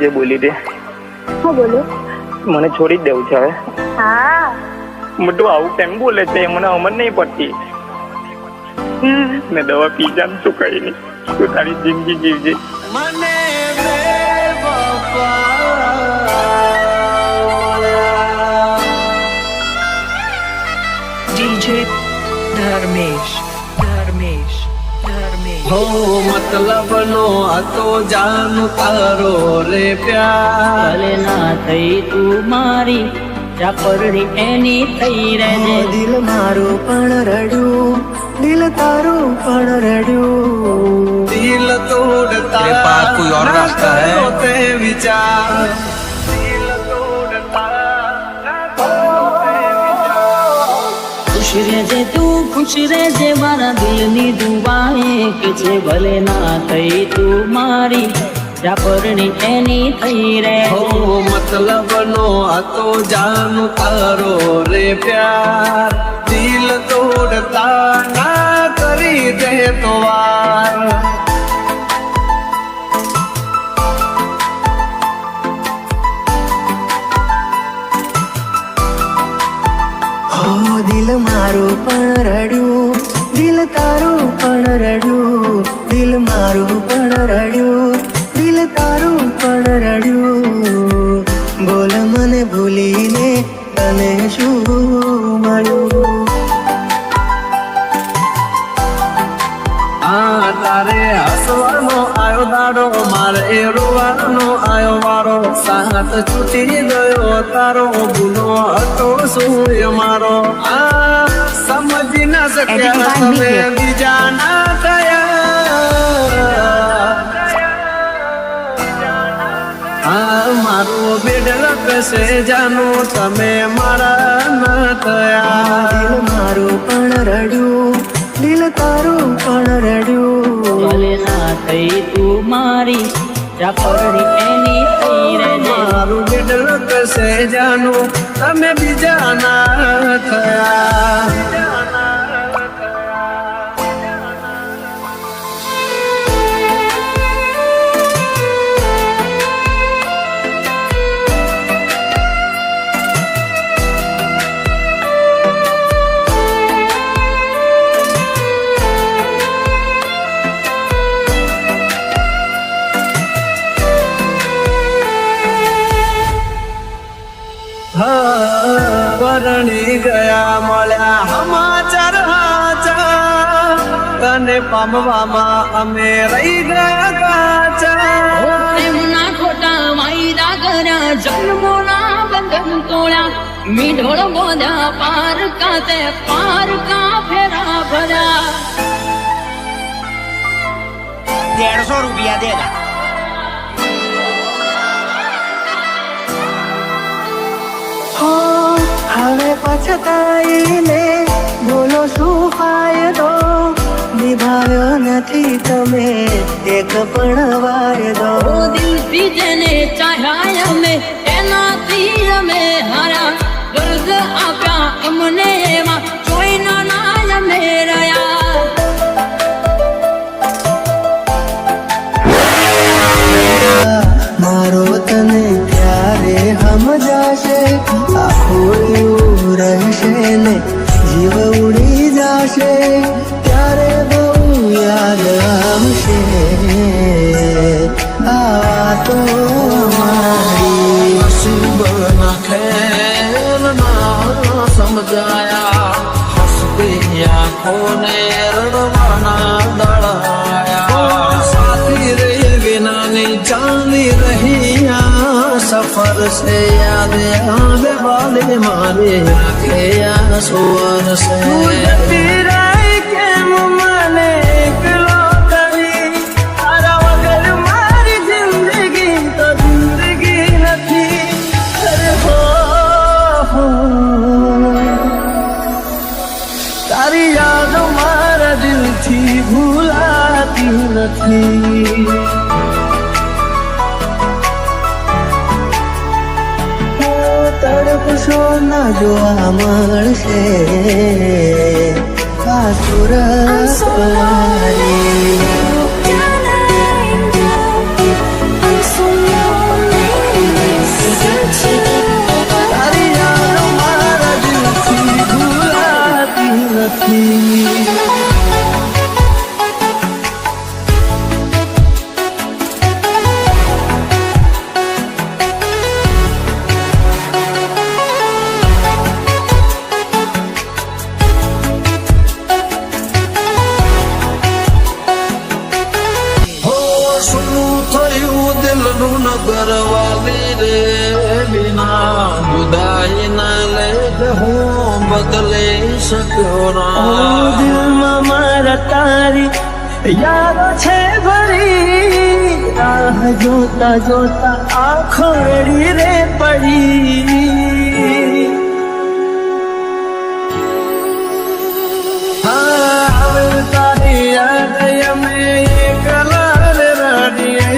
જે બોલી દે. હું બોલું? મને છોડી જ દેવું છે હવે. હા મોટું આવું કેમ બોલે છે મને સમજ નહીં પડતી. ને દવા પી જા તું કઈ નહીં, તું તારી જિંદગી જીવજે. DJ ધર્મેશ હો મતલબ નો હતો જાન તારો રે પ્યાર. ભલે ના થઈ તું મારી ચાપરડી એની થઈ રહેજે. દિલ મારું પણ રડ્યું, દિલ તારું પણ રડ્યું. દિલ તોડતા मेरे पास कोई और रास्ता है? તે વિચાર. દિલ તોડતા ખુશ રહેજે તું ખુશ રહેજે મારા દિલની દુઆએ કે છે. ભલે ના થઈ તું મારી ચાપરડી એની થઈ રહે. હો મતલબ નો હતો જાન તારો રે પ્યાર. દિલ તોડતા ના કરી દે તો વાર. હો દિલ મારું પણ રડ્યું, દિલ તારું પણ રડ્યું. દિલ મારું પણ રડ્યું, દિલ તારું પણ રડ્યું. બોલ મને ભૂલીને તને શું મળ્યું? આ તારે હસવાનો આયો દાડો, મારે રોવાનો આયો વારો. સાથ છૂટી ગયો તારો, ભૂલો હતો શું મારો. આ સમજી ના શક્યા તમે બીજા ના થયા. આ મારો બેડલ કસે જાનો તમે મારા ન થયા. દિલ મારું પણ રડ્યું, દિલ તારું પણ રડ્યું. ભલે ના થઈ તું મારી ચાપરડી એની થઈ રહેજે. મારું બેડલ કસે જાનો તમે બીજા ના થયા. પરણી ગયા મળ્યા સમાચાર હાચા. તને પામવામાં અમે રહી ગયા કાચા. પ્રેમના ખોટા વાયદા કર્યા, જન્મોના બંધન તોડ્યા. મીઢોળ બોધ્યા પાર કાતે પાર કા ફેરા ભર્યા. 150 रुपया देगा. હો હવે પછતાઈને બોલો શું ફાયદો? નિભાવ્યો નથી તમે એક પણ વાયદો. ઓ દિલથી જેને ચાહ્યા અમે એનાથી અમે હારા. ગર્દ આપ્યા અમને એમાં જોઈના ના અમે રહ્યા. મારો તને ત્યારે સમજાશે, આખું એવું રહેશે ને જીવ ઉડી જશે. ત્યારે બહુ યાદ આવશે આ તો મારી. નસીબના ખેલ ના સમજાયા, હસતી આંખોને રડવાના દળાયા. સાથી રહી વિનાની ચાલી રહી આ સફર से याद आवे वाले मारे आखे या सोर से. के मने एकलो करी तारा वगर मारी जिंदगी तो जिंदगी નથી. अरे हो તારી યાદો મારા દિલથી ભૂલાતી નથી. તડપશો ના જોવા મળશે આ સુરત વાળી. નથી. કરવાલી રે બિના જુદાઈ ના લે હું બદલી શક્યો ના. દિલમાં મારા તારી યાદો છે ભરી, રાહ જોતા જોતા આંખો રેડી રે પડી. આવે તારી યાદ અમે એકલા રડીએ,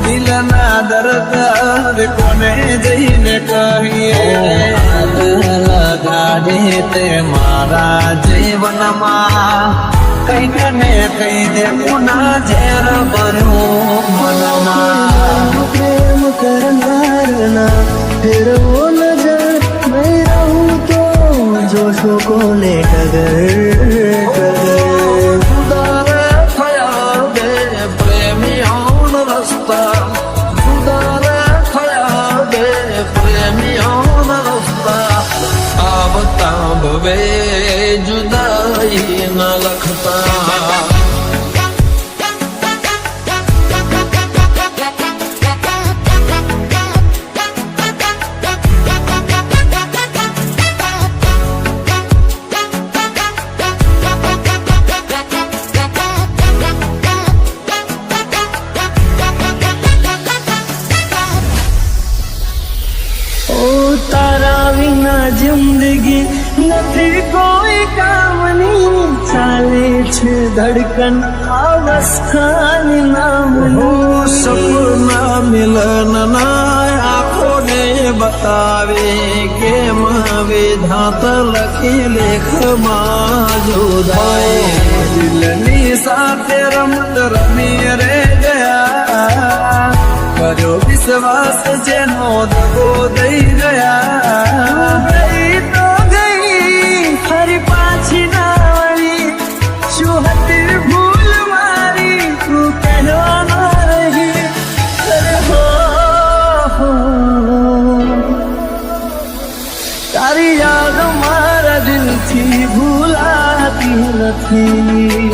દિલના દર્દ કોને જઈને કહીએ. લગાડે તે મારા જીવનમાં કઈક ને કઈ દે પુના ઝેર ભર્યું મનમાં. પ્રેમ કરનારના ફેરવો નજર નહીં રહું તો જોશો કોને કદર કદર. સુધારે થયા બે પ્રેમીઓનો રસ્તા, સુધારે થયા બે પ્રેમીઓનો રસ્તા. આવતા ભવે જુદાઈ ન લખતા. તારા વિના જિંદગી નથી કોઈ કામની, ચાલે છે ધડકન અવસ્થાની નામનું. સપના મિલનના આંખોને બતાવે કેમ વિધાત લખી લેખમાં જુદાઈ. દિલની સાથે રમત રમી રે ગયા, કર્યો વિશ્વાસ જેનો દગો દઈ ગયા. ગઈ તો ગઈ ફરી પાછી ના વળી, શું હતી ભૂલ મારી તું કહેવા ના રહી. અરે હો તારી યાદ મારા દિલથી ભૂલાતી નથી.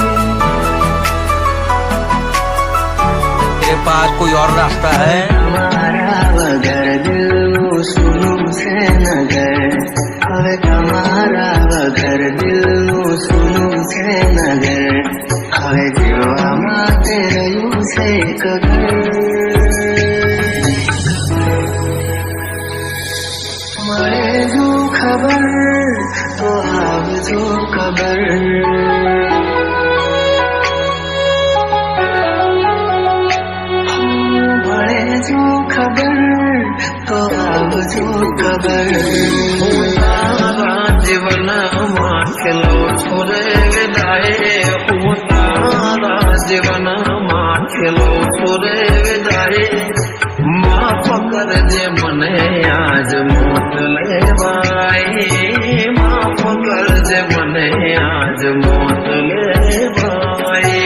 के पास कोई और रास्ता है? તમારા વગર દિલનું સુનું છે નગર, હવે તમારા વગર દિલનું સુનું છે નગર. હવે જીવવા માટે રહ્યું છે કદર. મળે જો ખબર તો આવજો ખબર. જો ખબર તો આવજો ખબર. તારા જીવનમાં ખેલો છોરે વિદાય, હું તારા જીવનમાં ખેલો છોરે વિદાય. માફ કરજે મને આજ મોત લેવાય, માફ કરજે મને આજ મોત લેવાય.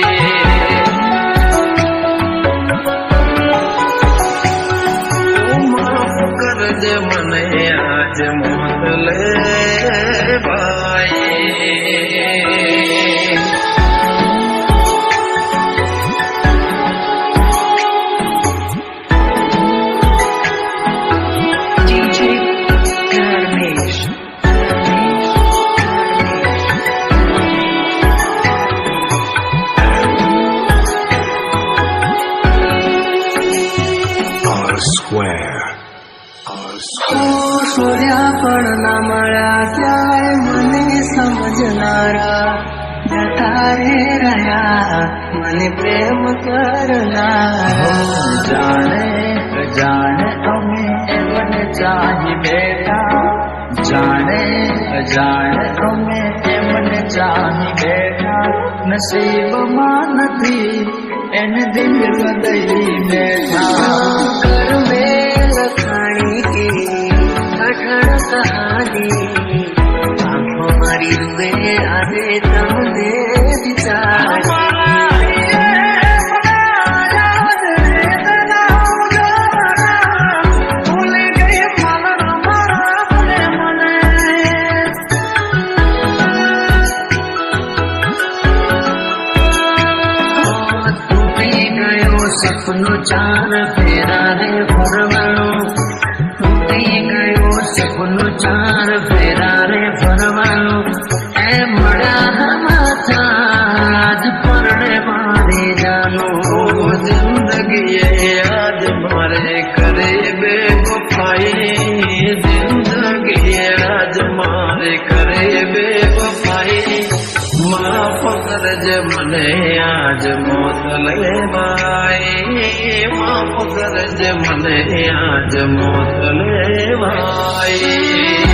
કરજે મને આજ મોત લેવાય. DJ Dharmesh. સૂર્યા પણ ના મળ્યા ત્યારે મને સમજનારા, જતા રે રહ્યા મને પ્રેમ કરનારા. જાણે જાણે અમે એમને ચાહી બેઠા, જાણે જાણે અમે એમને ચાહી બેઠા. નસીબમાં નથી એને દિલ બદલી બેઠા. કરવે લખાણી की कठिन कहानी आंखों मारी વીરુએ આજે તમને વિચાર સપનું ચાર ફેરા રે ફરવાનું તૂટી ગયું સપનું ચાર ફેરા રે ફરવાનું એ મળ્યા સમાચાર પરણે મારી જાનું જિંદગીએ યાદ મારે કરે બે વફાઈ જિંદગીએ યાદ મારે કરે બે વફાઈ માફ કરજે મને આજ મોત લેવાય માફ કરજે મને આજ મોત લેવાય